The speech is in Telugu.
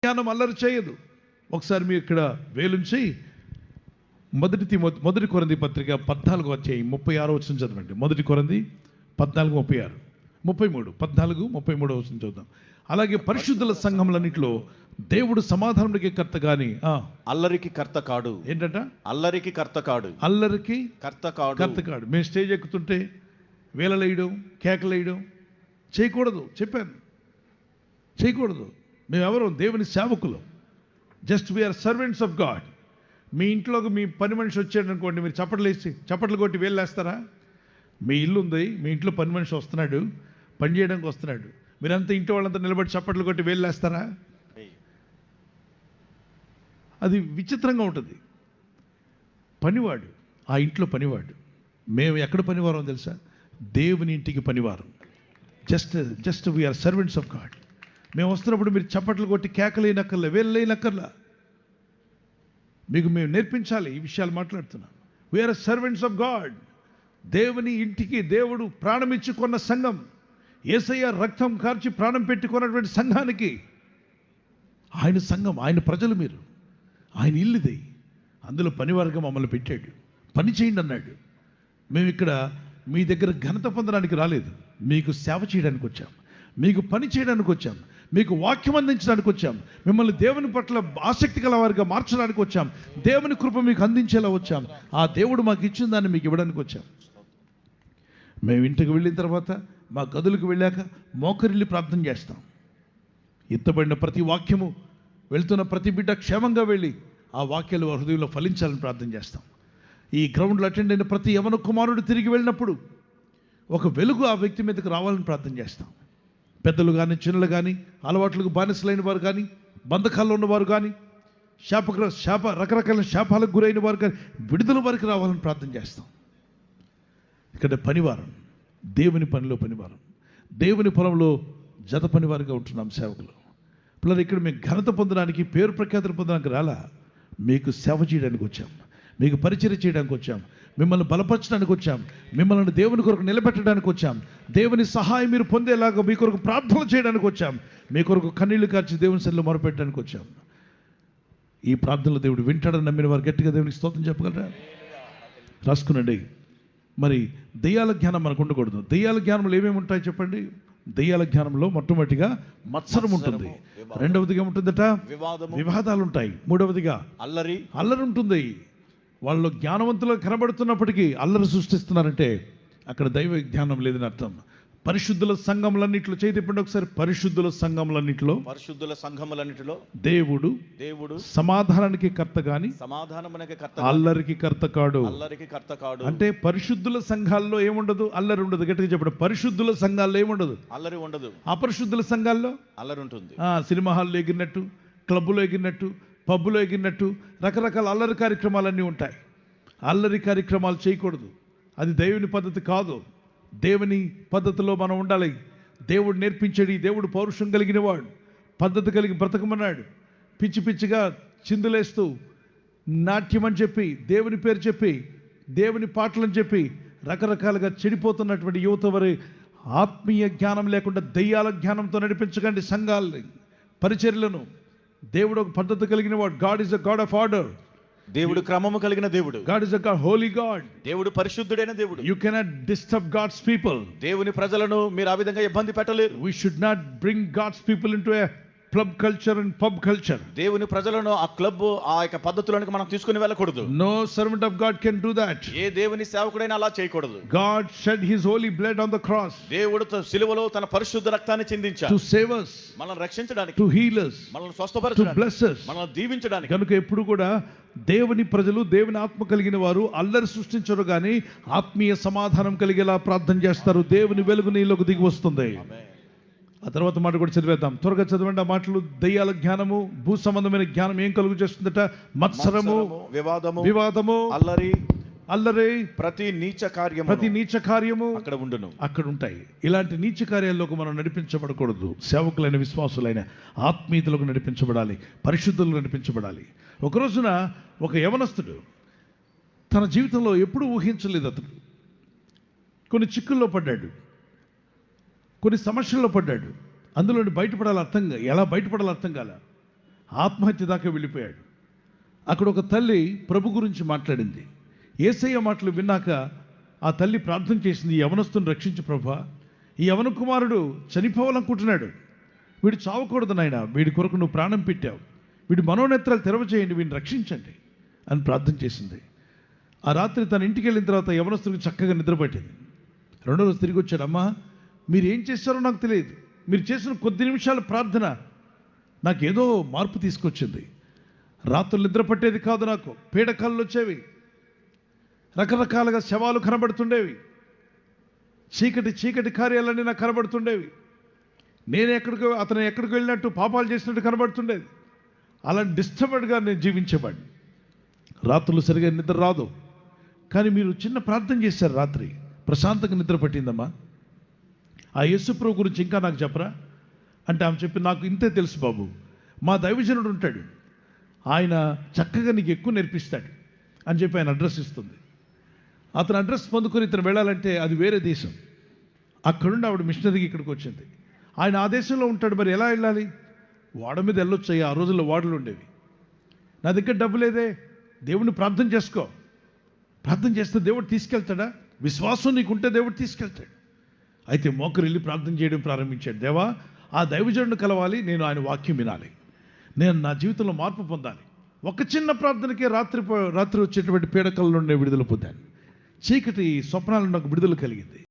జ్ఞానం అల్లరి చేయదు. ఒకసారి మీరు ఇక్కడ వేలుంచి మొదటి కొరింథీ పత్రిక 14వ అధ్యాయం 36వ వచనం చదవండి. మొదటి కొరింథీ 14:36, 33, 14, 33వ వచనం చదువుతాం. అలాగే పరిశుద్ధుల సంఘములన్నిటిలో దేవుడు సమాధానానికి కర్త గాని అల్లరికి కర్త కాడు. ఏంటంట? అల్లరికి కర్త కాడు. అల్లరికి కర్త కాడు. కర్త కాడు. మేము స్టేజ్ ఎక్కుతుంటే వేలలేయడం, కేకలేయడం చేయకూడదు. చెప్పాను, చేయకూడదు. మేమెవరు? దేవుని సేవకులు. Just we are servants of God. మీ ఇంట్లోకి మీ పని మనిషి వచ్చాడు అనుకోండి, మీరు చప్పట్లు కొట్టి వేలేస్తారా? మీ ఇల్లు ఉంది, మీ ఇంట్లో పని మనిషి వస్తున్నాడు, పని చేయడానికి వస్తున్నాడు, మీరంతా ఇంట్లో వాళ్ళంతా నిలబడి చప్పట్లు కొట్టి వేలేస్తారా? అది విచిత్రంగా ఉంటుంది. పనివాడు, ఆ ఇంట్లో పనివాడు. మేము ఎక్కడ పనివారం తెలుసా? దేవుని ఇంటికి పనివారం. Just we are servants of God. మేము వస్తున్నప్పుడు మీరు చప్పట్లు కొట్టి కేకలేనక్కర్లే, వేళ్ళేనక్కర్లా. మీకు మేము నేర్పించాలి ఈ విషయాలు మాట్లాడుతున్నాం. We are servants of God. దేవుని ఇంటికి దేవుడు ప్రాణం ఇచ్చి కొన్న సంఘం, యేసయ్య రక్తం కార్చి ప్రాణం పెట్టుకున్నటువంటి సంఘానికి, ఆయన సంఘం, ఆయన ప్రజలు, మీరు ఆయన ఇల్లుది. అందులో పనివారిగా మమ్మల్ని పెట్టాడు. పని చేయండి అన్నాడు. మేము ఇక్కడ మీ దగ్గర ఘనత పొందడానికి రాలేదు, మీకు సేవ చేయడానికి వచ్చాం, మీకు పని చేయడానికి వచ్చాం, మీకు వాక్యం అందించడానికి వచ్చాం, మిమ్మల్ని దేవుని పట్ల ఆసక్తి గల వారిగా మార్చడానికి వచ్చాం, దేవుని కృప మీకు అందించేలా వచ్చాం. ఆ దేవుడు మాకు ఇచ్చిన దాన్ని మీకు ఇవ్వడానికి వచ్చాం. మేము ఇంటికి వెళ్ళిన తర్వాత మా గదులకు వెళ్ళాక మోకరిల్లి ప్రార్థన చేస్తాం. ఎత్తబడిన ప్రతి వాక్యము, వెళ్తున్న ప్రతి బిడ్డ క్షేమంగా వెళ్ళి ఆ వాక్యాలు హృదయంలో ఫలించాలని ప్రార్థన చేస్తాం. ఈ గ్రౌండ్లో అటెండ్ అయిన ప్రతి యవన కుమారుడు తిరిగి వెళ్ళినప్పుడు ఒక వెలుగు ఆ వ్యక్తి మీదకి రావాలని ప్రార్థన చేస్తాం. పెద్దలు కానీ, చిన్నలు కానీ, అలవాట్లకు బానిసలైన వారు కానీ, బంధకాల్లో ఉన్నవారు కానీ, రకరకాల శాపాలకు గురైన వారు కానీ విడుదల వారికి రావాలని ప్రార్థన చేస్తాం. ఇక్కడ పనివారం, దేవుని పనిలో పనివారం, దేవుని పొలంలో జత పనివారిగా ఉంటున్నాం సేవకులు. పిల్లలు, ఇక్కడ మేము ఘనత పొందడానికి, పేరు ప్రఖ్యాతులు పొందడానికి రాలా, మీకు సేవ చేయడానికి వచ్చాం, మీకు పరిచర్య చేయడానికి వచ్చాం, మిమ్మల్ని బలపరచడానికి వచ్చాం, మిమ్మల్ని దేవుని కొరకు నిలబెట్టడానికి వచ్చాం, దేవుని సహాయం మీరు పొందేలాగా మీ కొరకు ప్రార్థన చేయడానికి వచ్చాం, మీ కొరకు కన్నీళ్లు కార్చి దేవుని సన్నిధిలో మొరపెట్టడానికి వచ్చాం. ఈ ప్రార్థనలు దేవుడు వింటాడని నమ్మిన వారు గట్టిగా దేవునికి స్తోత్రం చెప్పగలరా? రాసుకునండి. మరి దెయ్యాల జ్ఞానం మనకు ఉండకూడదు. దెయ్యాల జ్ఞానంలో ఏమేమి ఉంటాయి చెప్పండి? దెయ్యాల జ్ఞానంలో మొట్టమొదటిగా మత్సరం ఉంటుంది, రెండవదిగా ఉంటుందట వివాదాలు ఉంటాయి, మూడవదిగా అల్లరి ఉంటుంది. వాళ్ళు జ్ఞానవంతులు కనబడుతున్నప్పటికీ అల్లరి సృష్టిస్తున్నారంటే అక్కడ దైవ జ్ఞానం లేదని అర్థం. పరిశుద్ధుల సంఘములన్నిటిలో చేతిపండి ఒకసారి. పరిశుద్ధుల సంఘములన్నిటిలో దేవుడు సమాధానానికి కర్త గాని అల్లరికి కర్త కాడు. అంటే పరిశుద్ధుల సంఘాల్లో ఏముండదు? అల్లరి ఉండదు. గట్టిగా చెప్పండి. పరిశుద్ధుల సంఘాల్లో ఏముండదు? అల్లరి ఉండదు. అపరిశుద్ధుల సంఘాల్లో అల్లరి ఉంటుంది. సినిమా హాల్లో ఎగిరినట్టు, క్లబ్బులో ఎగిరినట్టు, పబ్బులో ఎగిరినట్టు రకరకాల అల్లరి కార్యక్రమాలన్నీ ఉంటాయి. అల్లరి కార్యక్రమాలు చేయకూడదు. అది దేవుని పద్ధతి కాదు. దేవుని పద్ధతిలో మనం ఉండాలి. దేవుడు నేర్పించాడు. దేవుడు పౌరుషం కలిగిన వాడు, పద్ధతి కలిగి బ్రతకమన్నాడు. పిచ్చి పిచ్చిగా చిందులేస్తూ నాట్యం అని చెప్పి, దేవుని పేరు చెప్పి, దేవుని పాటలని చెప్పి రకరకాలుగా చెడిపోతున్నటువంటి యువత వారి ఆత్మీయ జ్ఞానం లేకుండా దెయ్యాల జ్ఞానంతో నడిపించకండి సంఘాలని, పరిచర్యలను. దేవుడు ఒక పద్ధతి కలిగిన వాడు. God is a God of order. దేవుడు క్రమము కలిగిన దేవుడు. God is a holy God. దేవుడు పరిశుద్ధుడైన దేవుడు. You cannot disturb God's people. దేవుని ప్రజలను మీరు ఆ విధంగా ఇబ్బంది పెట్టలేరు. We should not bring God's people into a club culture and pub culture. దేవుని ప్రజలను ఆ క్లబ్, ఆ యొక్క పద్ధతులకు మనం తీసుకుని వెళ్ళకూడదు. No servant of God can do that. ఏ దేవుని సేవకుడైనా అలా చేయకూడదు. God shed his holy blood on the cross. దేవుడు సిలువలో తన పరిశుద్ధ రక్తాన్ని చిందించాడు. టు సేవ్ us, మనల్ని రక్షించడానికి. టు హీల్ us, మనల్ని స్వస్థపరచడానికి. టు బ్లెస్ us, మనల్ని దీవించడానికి. కనుక ఎప్పుడు కూడా దేవుని ప్రజలు, దేవుని ఆత్మ కలిగిన వారు అల్లరి సృష్టించరు కానీ ఆత్మీయ సమాధానం కలిగేలా ప్రార్థన చేస్తారు. దేవుని వెలుగు నీలోకి దిగి వస్తుంది. ఆ తర్వాత మాట కూడా చదివేద్దాం. త్వరగా చదవండి ఆ మాటలు. దయ్యాల జ్ఞానము, భూ సంబంధమైన జ్ఞానం ఏం కలుగు చేస్తుందట? మత్సరము, వివాదము, అల్లరి, ప్రతి నీచ కార్యము అక్కడ ఉంటాయి. ఇలాంటి నీచ కార్యాల్లోకి మనం నడిపించబడకూడదు. సేవకులైన, విశ్వాసులైన ఆత్మీయతలకు నడిపించబడాలి, పరిశుద్ధులకు నడిపించబడాలి. ఒక రోజున ఒక యవనస్తుడు తన జీవితంలో ఎప్పుడూ ఊహించలేదు. అతడు కొన్ని చిక్కుల్లో పడ్డాడు, కొన్ని సమస్యల్లో పడ్డాడు. అందులో ఎలా బయటపడాలో అర్థం కాల. ఆత్మహత్య దాకా వెళ్ళిపోయాడు. అక్కడ ఒక తల్లి ప్రభు గురించి మాట్లాడింది. యేసయ్య మాటలు విన్నాక ఆ తల్లి ప్రార్థన చేసింది, ఈ యవనస్తుని రక్షించు ప్రభా, ఈ యవన కుమారుడు చనిపోవాలనుకుంటున్నాడు, వీడు చావకూడదు నాయన, వీడి కొరకు నువ్వు ప్రాణం పెట్టావు, వీడి మనోనేత్రాలు తెరవచేయండి, వీడిని రక్షించండి అని ప్రార్థన చేసింది. ఆ రాత్రి తన ఇంటికి వెళ్ళిన తర్వాత యవనస్తుడికి చక్కగా నిద్రపట్టింది. రెండో రోజు తిరిగి వచ్చాడు, అమ్మా మీరు ఏం చేశారో నాకు తెలియదు, మీరు చేసిన కొద్ది నిమిషాల ప్రార్థన నాకేదో మార్పు తీసుకొచ్చింది. రాత్రులు నిద్ర పట్టేది కాదు, నాకు పీడకాలు వచ్చేవి, రకరకాలుగా శవాలు కనబడుతుండేవి, చీకటి చీకటి కార్యాలన్నీ నాకు కనబడుతుండేవి, నేను అతను ఎక్కడికి వెళ్ళినట్టు పాపాలు చేసినట్టు కనబడుతుండేది. అలాంటి డిస్టర్బెడ్గా నేను జీవించేవాడిని. రాత్రులు సరిగా నిద్ర రాదు. కానీ మీరు చిన్న ప్రార్థన చేశారు, రాత్రి ప్రశాంతంగా నిద్ర పట్టిందమ్మా. ఆ యేసుప్రభు గురించి ఇంకా నాకు చెప్పరా అంటే ఆమె చెప్పి, నాకు ఇంతే తెలుసు బాబు, మా దైవజనుడు ఉంటాడు, ఆయన చక్కగా నీకు ఎక్కువ నేర్పిస్తాడు అని చెప్పి ఆయన అడ్రస్ ఇస్తుంది. అతను అడ్రస్ పొందుకొని ఇతను వెళ్ళాలంటే అది వేరే దేశం. అక్కడుండి ఆవిడ మిషనరీకి ఇక్కడికి వచ్చింది. ఆయన ఆ దేశంలో ఉంటాడు, మరి ఎలా వెళ్ళాలి? వాడ మీద వెళ్ళొచ్చు. ఆ రోజుల్లో వాడలు ఉండేవి. నా దగ్గర డబ్బు లేదే, దేవుడిని ప్రార్థన చేసుకో, ప్రార్థన చేస్తే దేవుడు తీసుకెళ్తాడా? విశ్వాసం నీకుంటే దేవుడు తీసుకెళ్తాడు. అయితే మోకరు వెళ్ళి ప్రార్థన చేయడం ప్రారంభించాడు. దేవా, ఆ దైవజనుడు కలవాలి, నేను ఆయన వాక్యం వినాలి, నేను నా జీవితంలో మార్పు పొందాలి. ఒక చిన్న ప్రార్థనకే రాత్రి వచ్చేటువంటి పీడకల నుండి విడుదల పొందాను. చీకటి స్వప్నాలను నాకు విడుదల కలిగింది.